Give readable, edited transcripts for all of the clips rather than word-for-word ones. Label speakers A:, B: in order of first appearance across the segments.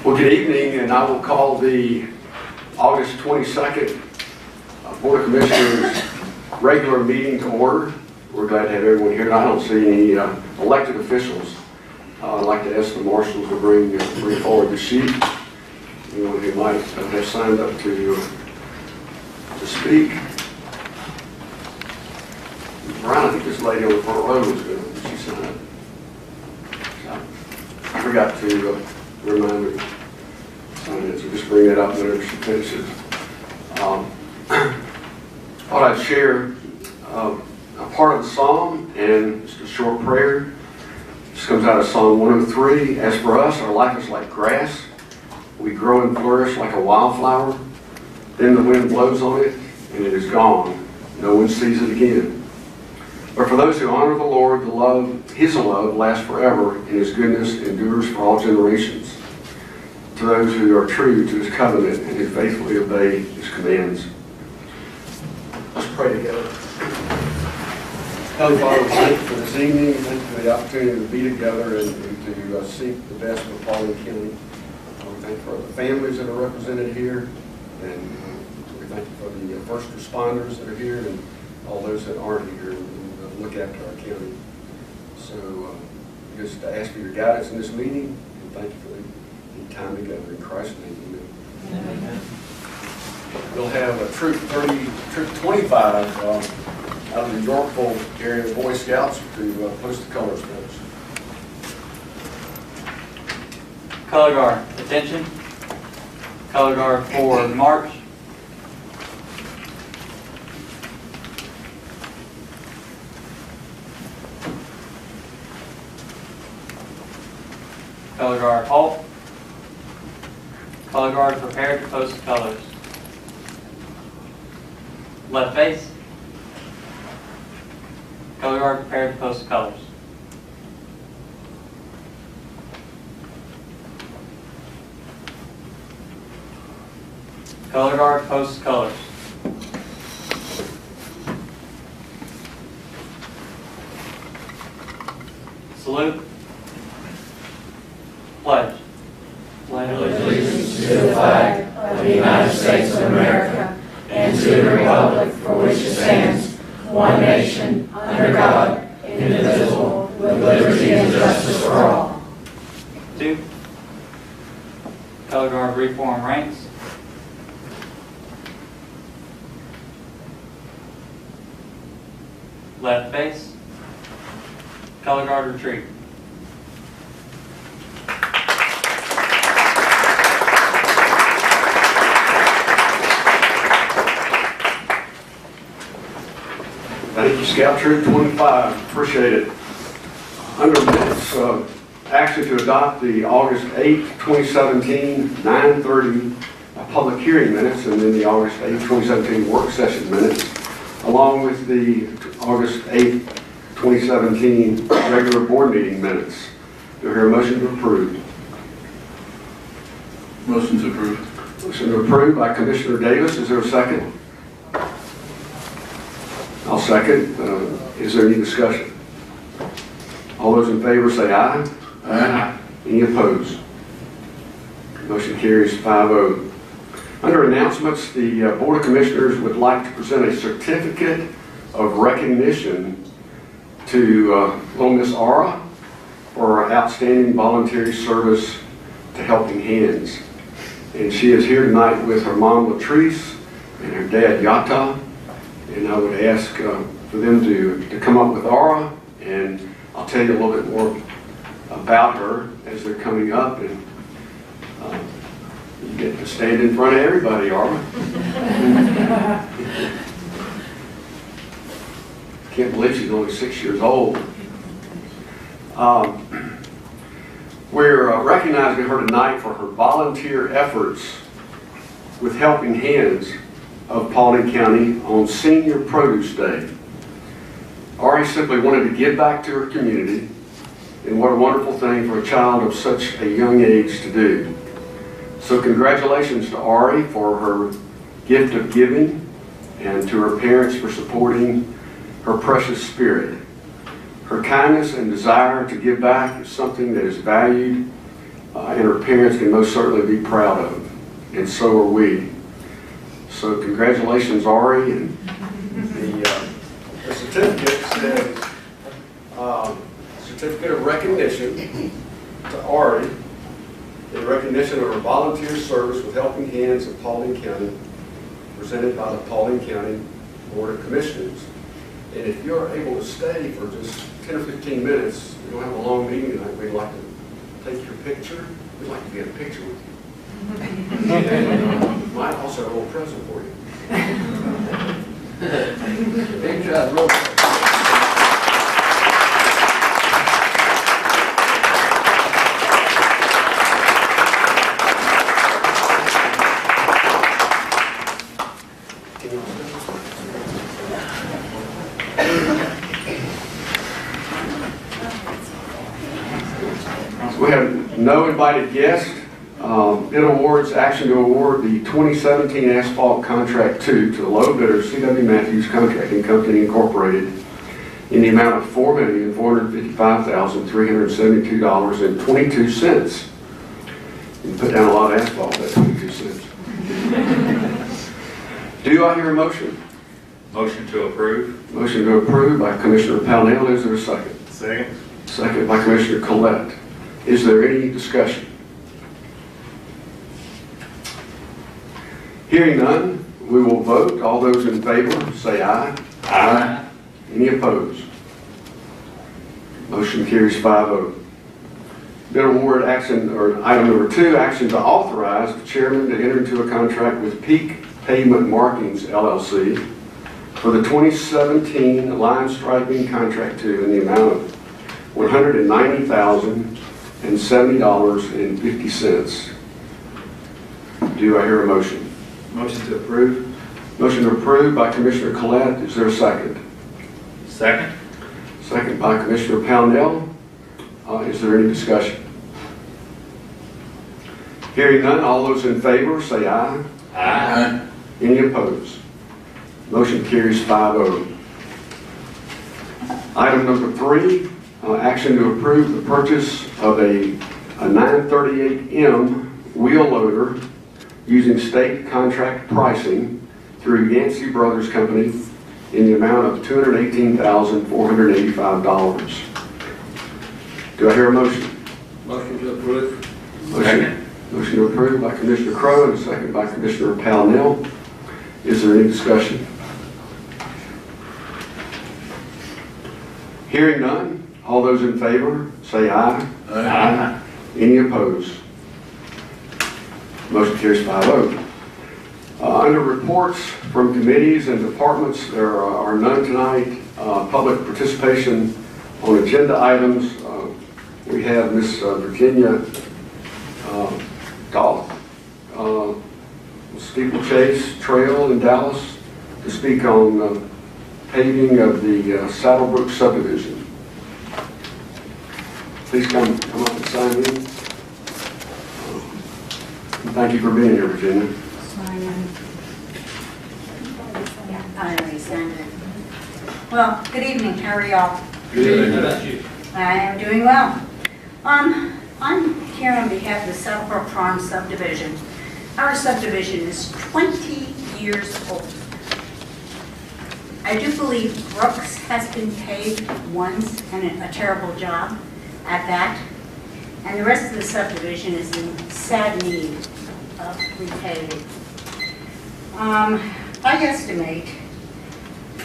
A: Well, good evening, and I will call the August 22nd Board of Commissioners regular meeting to order. We're glad to have everyone here. I don't see any elected officials. I'd like to ask the marshals to bring forward the sheet. Anyone who might have signed up to speak. Brian, I think this lady on the front row was good. She signed up. I forgot to remind her to sign it, so just bring that up whenever she finishes. Thought I'd share a part of the psalm and just a short prayer. This comes out of Psalm 103. As for us, our life is like grass. We grow and flourish like a wildflower. Then the wind blows on it, and it is gone. No one sees it again. But for those who honor the Lord, His love lasts forever, and His goodness endures for all generations. To those who are true to His covenant and who faithfully obey His commands. Let's pray together. Heavenly Father, we thank you for this evening. Thank you for the opportunity to be together and to seek the best for Paulding County. We thank you for the families that are represented here, and we thank you for the first responders that are here and all those that aren't here and look after our county. So just to ask for your guidance in this meeting, and thank you for the time together. In Christ's name, amen. Amen. We'll have a troop 25 out of the Yorkville area Boy Scouts to post the colors for us.
B: Color guard, attention. Color guard for march. Color guard, halt. Color guard, prepare to post the colors. Left face. Color guard, prepare to post the colors. Color guard, post colors. Salute. Pledge.
C: Pledge allegiance to the flag of the United States of America and to the republic for which it stands, one nation, under God, indivisible, with liberty and justice for all.
B: 2. Color guard, reform ranks. Left face. Color guard, retreat.
A: Thank you, Scout Troop 25. Appreciate it. Under minutes, action to adopt the August 8, 2017, 9:30 public hearing minutes, and then the August 8, 2017 work session minutes, along with the August 8, 2017 regular board meeting minutes. Do I hear a motion to approve?
D: Motion to approve.
A: Motion to approve by Commissioner Davis. Is there a second? I'll second. Is there any discussion? All those in favor say aye.
D: Aye.
A: Any opposed? Motion carries 5-0. Under announcements, the Board of Commissioners would like to present a certificate of recognition to little Miss Aura for her outstanding voluntary service to Helping Hands. And she is here tonight with her mom, Latrice, and her dad, Yata. And I would ask for them to come up with Aura, and I'll tell you a little bit more about her as they're coming up. And you get to stand in front of everybody, Aura. Can't believe she's only 6 years old. We're recognizing her tonight for her volunteer efforts with Helping Hands of Paulding County on Senior Produce Day. Ari simply wanted to give back to her community, and what a wonderful thing for a child of such a young age to do. So congratulations to Ari for her gift of giving, and to her parents for supporting her precious spirit. Her kindness and desire to give back is something that is valued and her parents can most certainly be proud of, and so are we. So congratulations, Ari, and the certificate says, certificate of recognition to Ari in recognition of her volunteer service with Helping Hands of Paulding County, presented by the Paulding County Board of Commissioners. And if you're able to stay for just 10 or 15 minutes, we don't have a long meeting tonight, we'd like to take your picture. We'd like to get a picture with you. And might also have a little present for you.
B: Big job, roll call.
A: We have no invited guests. Bid awards, action to award the 2017 asphalt contract 2 to the low bidder, C.W. Matthews Contracting Company Incorporated, in the amount of $455,372.22. You can put down a lot of asphalt at 22 cents. Do I hear a motion?
D: Motion to approve.
A: Motion to approve by Commissioner Pownell. Is there a second?
D: Second.
A: Second by Commissioner Collette. Is there any discussion? Hearing none, we will vote. All those in favor, say aye.
D: Aye.
A: Any opposed? Motion carries 5-0. Bid award action, or item number 2, action to authorize the chairman to enter into a contract with Peak Pavement Markings, LLC, for the 2017 line striping contract 2 in the amount of $190,070.50. Do I hear a motion?
D: Motion to approve.
A: Motion to approve by Commissioner Collette. Is there a second?
D: Second.
A: Second by Commissioner Pownell. Is there any discussion? Hearing none, all those in favor say aye.
D: Aye.
A: Any opposed? Motion carries 5-0. Item number 3, action to approve the purchase of a 938M wheel loader using state contract pricing through Yancey Brothers Company in the amount of $218,485. Do I hear a motion?
B: Motion to approve.
A: Motion to approve by Commissioner Crowe and a second by Commissioner Pownell. Is there any discussion? Hearing none, all those in favor say aye.
D: Aye.
A: Any opposed? Motion carries 5-0. Under reports from committees and departments, there are none tonight. Public participation on agenda items. We have Miss Virginia Goff, Steeplechase Trail in Dallas, to speak on paving of the Saddlebrook subdivision. Please come up and sign in. Thank you for being here, Virginia.
C: I already signed it. Well, good evening. How are y'all?
B: Good. How about you?
C: I am doing well. I'm here on behalf of the Saddlebrook Farm subdivision. Our subdivision is 20 years old. I do believe Brooks has been paved once, and a terrible job at that. And the rest of the subdivision is in sad need of repaving. I estimate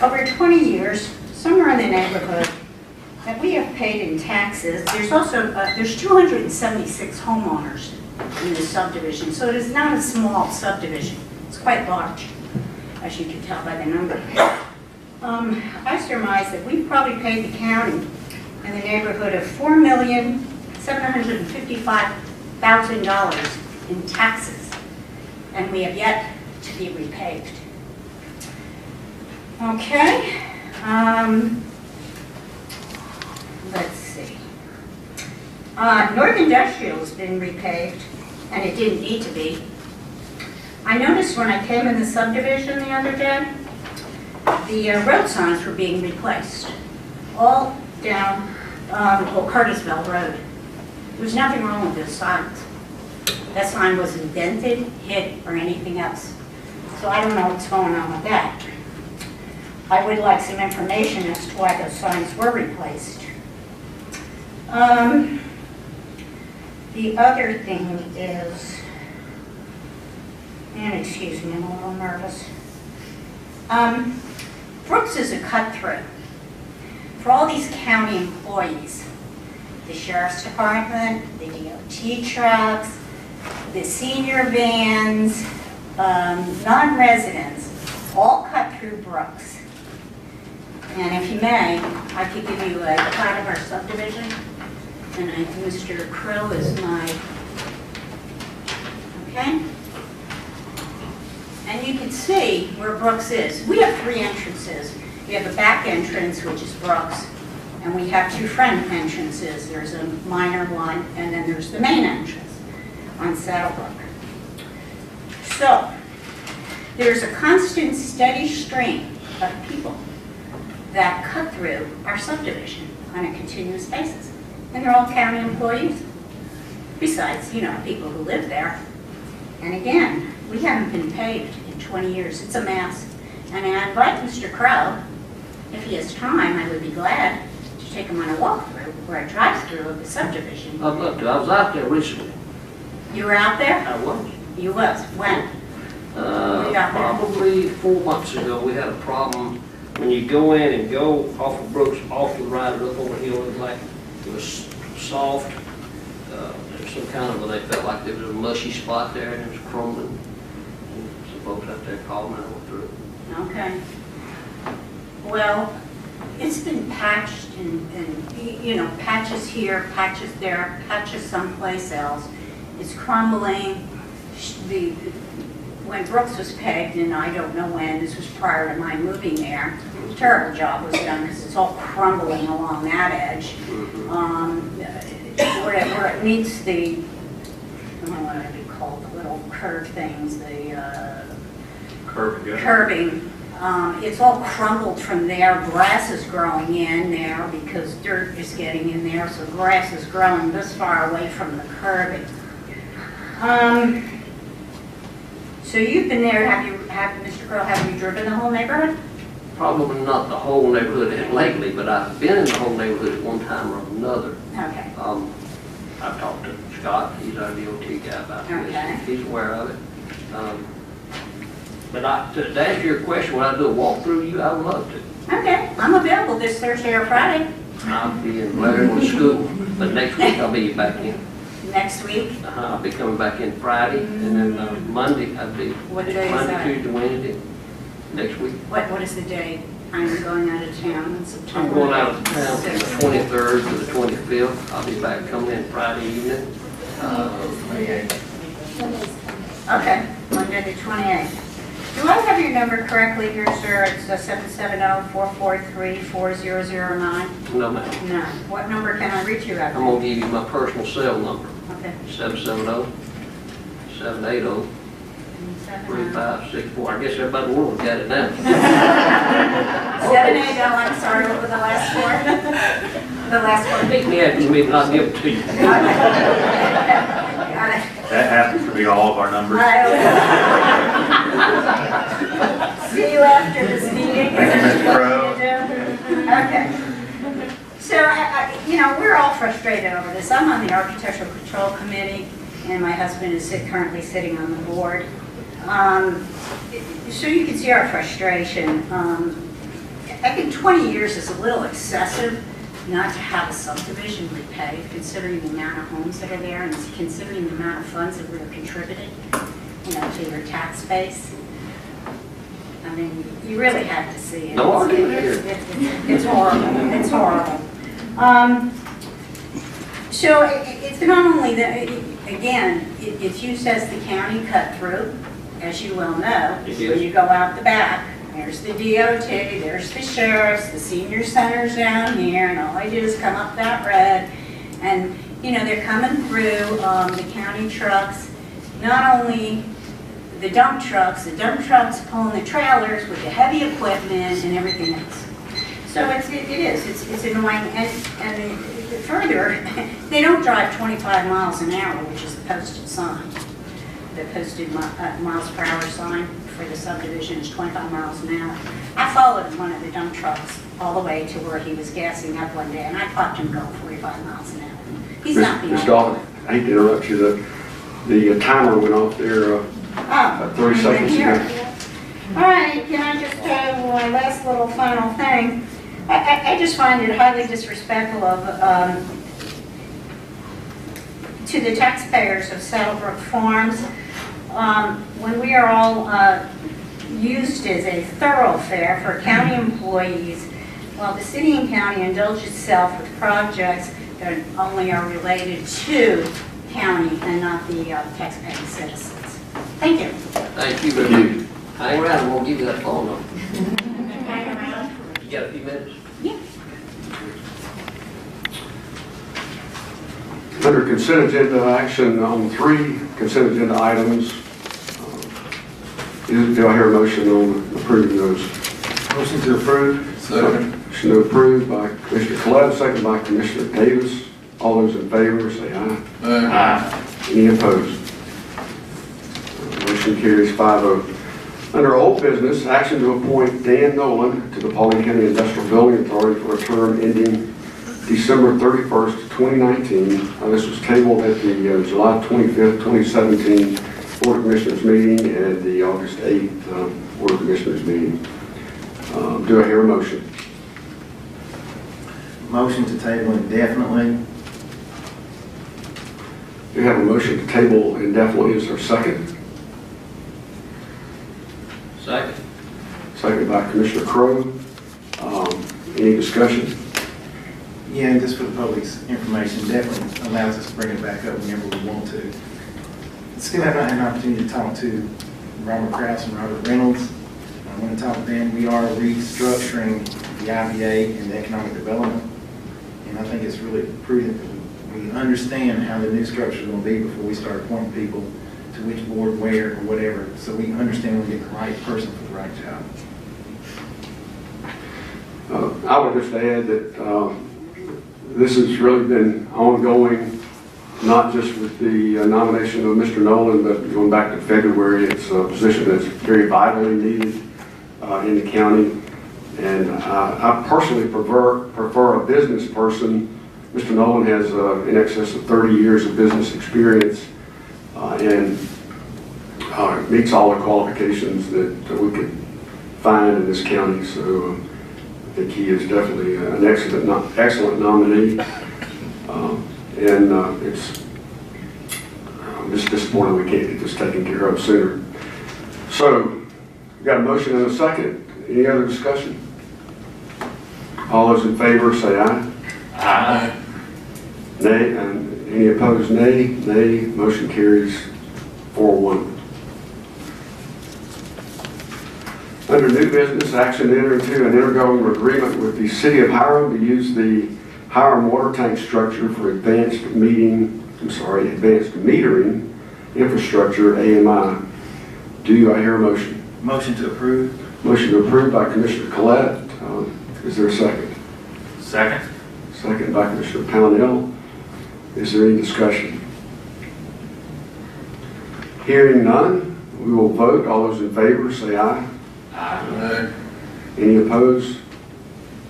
C: over 20 years, somewhere in the neighborhood, that we have paid in taxes. There's also, there's 276 homeowners in this subdivision, so it is not a small subdivision. It's quite large, as you can tell by the number. I surmise that we've probably paid the county in the neighborhood of $4,755,000 in taxes, and we have yet to be repaved. Okay. Let's see. North Industrial has been repaved, and it didn't need to be. I noticed when I came in the subdivision the other day, the road signs were being replaced, all down Cartersville Road. There's nothing wrong with those signs. That sign wasn't dented, hit, or anything else. So I don't know what's going on with that. I would like some information as to why those signs were replaced. The other thing is, and excuse me, I'm a little nervous. Brooks is a cut-through. For all these county employees, the sheriff's department, the DOT trucks, the senior vans, non-residents, all cut through Brooks. And if you may, I could give you a plat of our subdivision, and Mr. Crow is my, okay? And you can see where Brooks is. We have 3 entrances. We have a back entrance, which is Brooks, and we have 2 front entrances. There's a minor one, and then there's the main entrance on Saddlebrook. So, there's a constant, steady stream of people that cut through our subdivision on a continuous basis. And they're all county employees, besides, you know, people who live there. And again, we haven't been paved in 20 years. It's a mess. And I invite Mr. Crow, if he has time, I would be glad to take him on a walkthrough or a drive-through of the subdivision.
E: I'd love to. I was out there recently.
C: You were out there?
E: I was.
C: You was. When?
E: Probably 4 months ago, we had a problem. When you go in and go off of Brooks, off the right or up over the hill, it was soft. There was some kind of, they felt like there was a mushy spot there and it was crumbling. And some folks out there called me and I went through it.
C: Okay. Well, it's been patched and, you know, patches here, patches there, patches someplace else. It's crumbling. When Brooks was pegged, and I don't know when, this was prior to my moving there, a terrible job was done because it's all crumbling along that edge. Where it meets the, I don't know what it'd be called, the little curved things, the curbing. It's all crumbled from there. Grass is growing in there because dirt is getting in there, so grass is growing this far away from the curbing. So you've been there, Mr. Crow, have you driven the whole neighborhood?
E: Probably not the whole neighborhood lately, but I've been in the whole neighborhood at one time or another.
C: Okay.
E: I've talked to Scott, he's our DOT guy about
C: Okay.
E: this, he's aware of it. But to answer your question, when I do a walkthrough, I would love to.
C: Okay, I'm available this Thursday or Friday.
E: I'll be in Blairwood School, but next week I'll be back in.
C: Next week?
E: I'll be coming back in Friday, and then Monday I'll be
C: What day is
E: Monday,
C: that?
E: Tuesday, Wednesday, next week.
C: What is the day? I'm going out of town in September.
E: I'm going out of town from the 23rd to the 25th. I'll be back coming in Friday evening.
C: Okay, Monday the 28th. Do I have your number correctly here, sir? It's 770-443-4009?
E: No, ma'am.
C: No. What number can I reach you at?
E: I'm going to give you my personal cell number,
C: Okay.
E: 770-780-3564. I guess everybody in the world got it now.
C: 780, I'm sorry, what was the last four? The last four.
E: Beat me after the meeting, I'll give it to you.
C: Got it.
D: That happens to be all of our numbers.
C: See you after this meeting.
D: Thank you, Mr. Crowe.
C: Okay. So, you know, we're all frustrated over this. I'm on the Architectural Control Committee, and my husband is currently sitting on the board. So you can see our frustration. I think 20 years is a little excessive not to have a subdivision repaved, considering the amount of homes that are there and considering the amount of funds that were contributed, you know, to your tax base. I mean, you really have to see it.
E: No argument here.
C: It's horrible. It's horrible. So it's not only that, again, it's used as the county cut through, as you well know.
E: It is.
C: When you go out the back, there's the DOT, there's the sheriff's, the senior center's down here, and all I do is come up that road. And, you know, they're coming through the county trucks, not only the dump trucks pulling the trailers with the heavy equipment and everything else. So it is, it's annoying, and further, they don't drive 25 miles an hour, which is the posted sign. The posted miles per hour sign for the subdivision is 25 miles an hour. I followed one of the dump trucks all the way to where he was gassing up one day, and I clocked him going 45 miles an hour. He's not the
A: Ms.
C: only
A: Dalton,
C: one.
A: I hate to interrupt you, the timer went off there about 30 seconds
C: here.
A: ago.
C: All right, can I just tell my last little final thing? I just find it highly disrespectful of to the taxpayers of Saddlebrook Farms when we are all used as a thoroughfare for county employees, while the city and county indulge itself with projects that only are related to county and not the taxpaying citizens. Thank you.
E: Thank you very much. Hang around, and we'll give you that phone number.
C: Hang around.
E: You got a few minutes?
C: Yeah.
A: Under consent agenda action on 3 consent agenda items, do I hear a motion on approving those?
F: Motion to approve.
A: Second. Motion to approve by Commissioner Collette, second by Commissioner Davis. All those in favor say aye.
F: Aye.
A: Any opposed? Motion carries 5-0. Under old business, action to appoint Dan Nolan to the Paulding County Industrial Building Authority for a term ending December 31st, 2019. This was tabled at the July 25th, 2017 Board of Commissioners meeting and the August 8th Board of Commissioners meeting. Do I hear a motion?
F: Motion to table indefinitely.
A: Do you have a motion to table indefinitely? Is there a second?
E: Second.
A: Second by Commissioner Crowe. Any discussion?
F: Yeah, and just for the public's information, definitely allows us to bring it back up whenever we want to. Still have not had an opportunity to talk to Robert Krause and Robert Reynolds. I want to talk to them. We are restructuring the IBA and the economic development, and I think it's really prudent that we understand how the new structure is going to be before we start appointing people to which board, where, or whatever, so we understand we get the right person for the right job.
A: I would just add that this has really been ongoing, not just with the nomination of Mr. Nolan, but going back to February. It's a position that's very vitally needed in the county. And I personally prefer a business person. Mr. Nolan has in excess of 30 years of business experience and meets all the qualifications that we could find in this county. So I think he is definitely an excellent nominee. I'm just disappointed we can't get this taken care of sooner. So, we've got a motion and a second. Any other discussion? All those in favor say aye.
B: Aye.
A: Nay, and any opposed, nay. Nay, motion carries 4-1. Under new business, action to enter into an intergovernmental agreement with the City of Hiram to use the Hiram water tank structure for advanced metering infrastructure, AMI. Do I hear a motion?
F: Motion to approve.
A: Motion to approve by Commissioner Collette. Is there a second?
D: Second.
A: Second by Commissioner Pownell. Is there any discussion? Hearing none, we will vote. All those in favor say aye.
B: Aye.
A: Any opposed?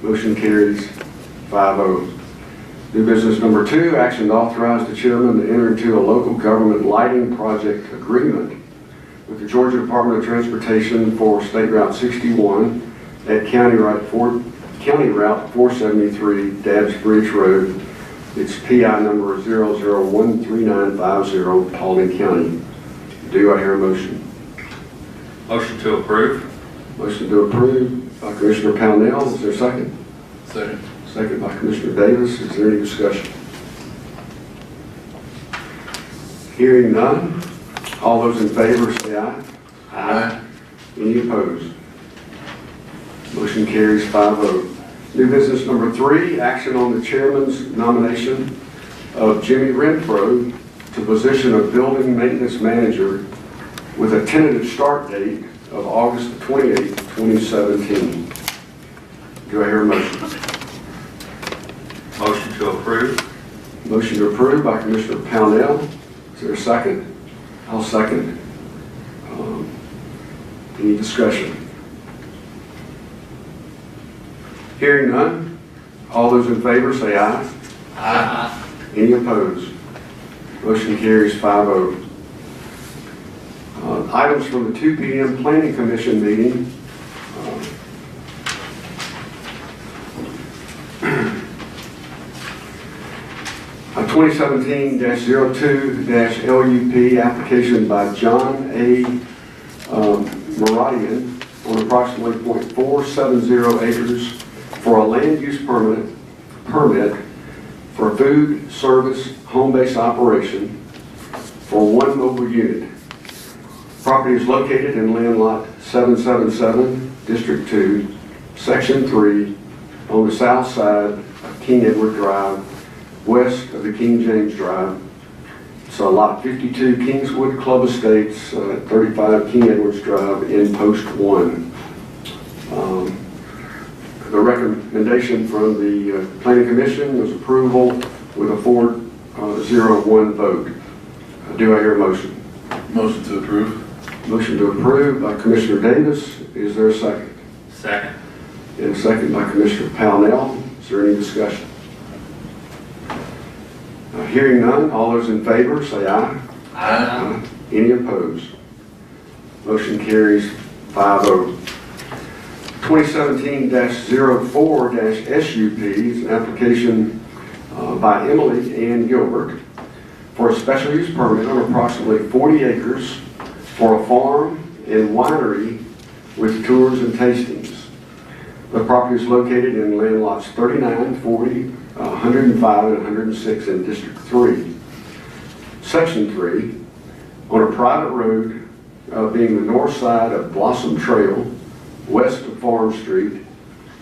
A: Motion carries 5-0. New business number 2, action to authorize the chairman to enter into a local government lighting project agreement with the Georgia Department of Transportation for State Route 61 at County Route 473, Dabbs Bridge Road. It's PI number 0013950, Paulding County. Do I hear a motion?
B: Motion to approve.
A: Motion to approve by Commissioner Pownell. Is there a second?
B: Second.
A: Second by Commissioner Davis. Is there any discussion? Hearing none. All those in favor say aye.
B: Aye.
A: Any opposed? Motion carries 5-0. New business number 3, action on the chairman's nomination of Jimmy Renfro to the position of building maintenance manager with a tentative start date of August 28, 2017. Do I hear a motion?
B: Motion to
D: to approve.
A: Motion to approve by Commissioner Pownell. Is there a second? I'll second. Any discussion? Hearing none, all those in favor say aye.
E: Aye.
A: Any opposed? Motion carries 5-0. Items from the 2 p.m. Planning Commission meeting. A 2017-02-LUP application by John A. Maradian on approximately .470 acres for a land use permit for food service home-based operation for one mobile unit. Property is located in land lot 777, District 2, Section 3, on the south side of King Edward Drive, west of the King James Drive. So lot 52, Kingswood Club Estates, 35 King Edwards Drive in Post 1. The recommendation from the Planning Commission was approval with a 4-0-1 vote. Do I hear a motion?
D: Motion to approve.
A: Motion to approve by Commissioner Davis. Is there a second?
D: Second.
A: And a second by Commissioner Pownell. Is there any discussion? Hearing none, all those in favor say aye.
E: Aye.
A: Any opposed? Motion carries 5-0. 2017-04-SUP is an application by Emily Ann Gilbert for a special use permit on approximately 40 acres for a farm and winery with tours and tastings. The property is located in land lots 39, 40, 105, and 106 in District 3. Section 3, on a private road being the north side of Blossom Trail, west of Farm Street.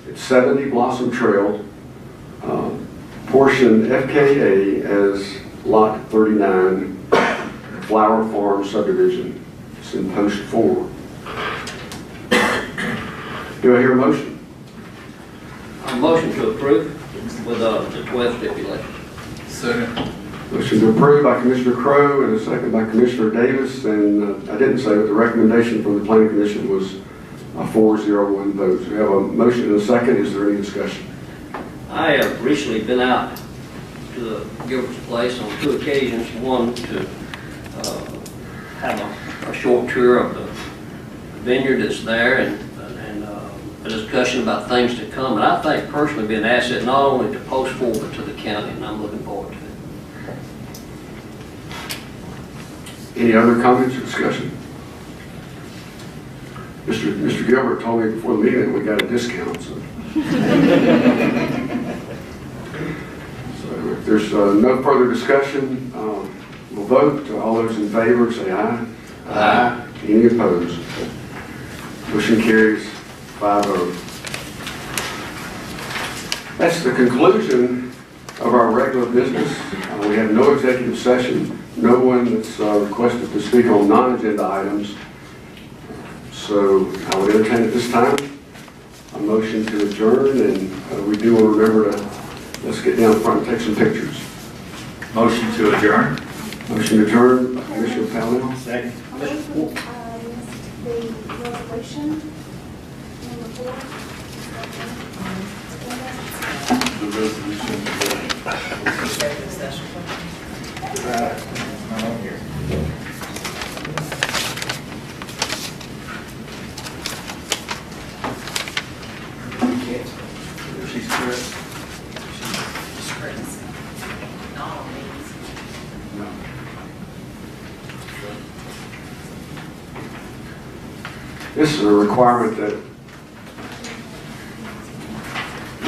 A: It's 70 Blossom Trail, portion FKA as Lot 39, Flower Farm subdivision. It's in Post 4. Do I hear a motion?
E: A motion to approve with the 12 stipulations.
D: Second.
A: Motion to approve by Commissioner Crowe and a second by Commissioner Davis. And I didn't say, but the recommendation from the Planning Commission was a 4-0-1 vote. So we have a motion and a second. Is there any discussion?
E: I have recently been out to the Gilbert's place on 2 occasions. One to have a short tour of the vineyard that's there and a discussion about things to come. And I think personally be an asset not only to Post 4 but to the county, and I'm looking forward to it.
A: Any other comments or discussion? Mr. Gilbert told me before the meeting that we got a discount. So, if there's no further discussion, we'll vote. All those in favor say aye.
E: Aye.
A: Any opposed? Motion carries 5-0. That's the conclusion of our regular business. We have no executive session, no one that's requested to speak on non-agenda items. So I would entertain at this time a motion to adjourn, and we do want to remember to let's get down front and take some pictures.
D: Motion to adjourn.
A: Motion to adjourn by Commissioner Powell.
F: Second.
C: I missed the resolution number 4.
D: The resolution.
C: Executive session.
F: Not on here.
D: She's correct.
A: This is a requirement that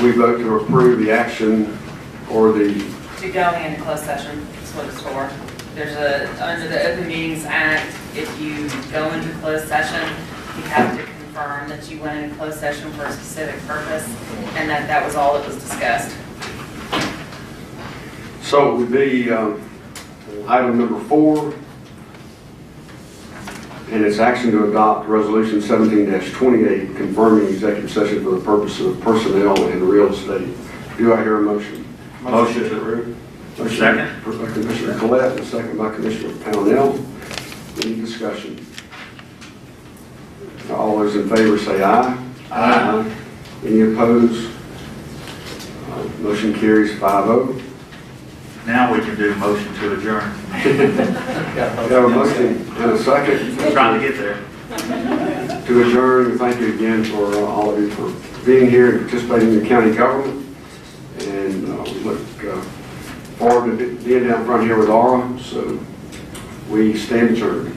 A: we vote to approve the action or the,
G: To go into closed session, is what it's for. There's under the Open Meetings Act, if you go into closed session, you have to confirm that you went into closed session for a specific purpose, and that was all that was discussed.
A: so it would be item number 4, and it's action to adopt resolution 17-28 confirming executive session for the purpose of personnel and real estate. Do I hear a motion?
D: Motion to approve. Second.
A: First by Commissioner Collette, and second by Commissioner Pownell. Any discussion? All those in favor say aye.
D: Aye.
A: Any opposed? Motion carries 5-0.
D: Now we can do motion to adjourn.
A: We have a motion and a second.
D: Trying to get there.
A: To adjourn, and thank you again for all of you for being here and participating in the county government. And we look forward to being down front here with Aura, so we stand adjourned.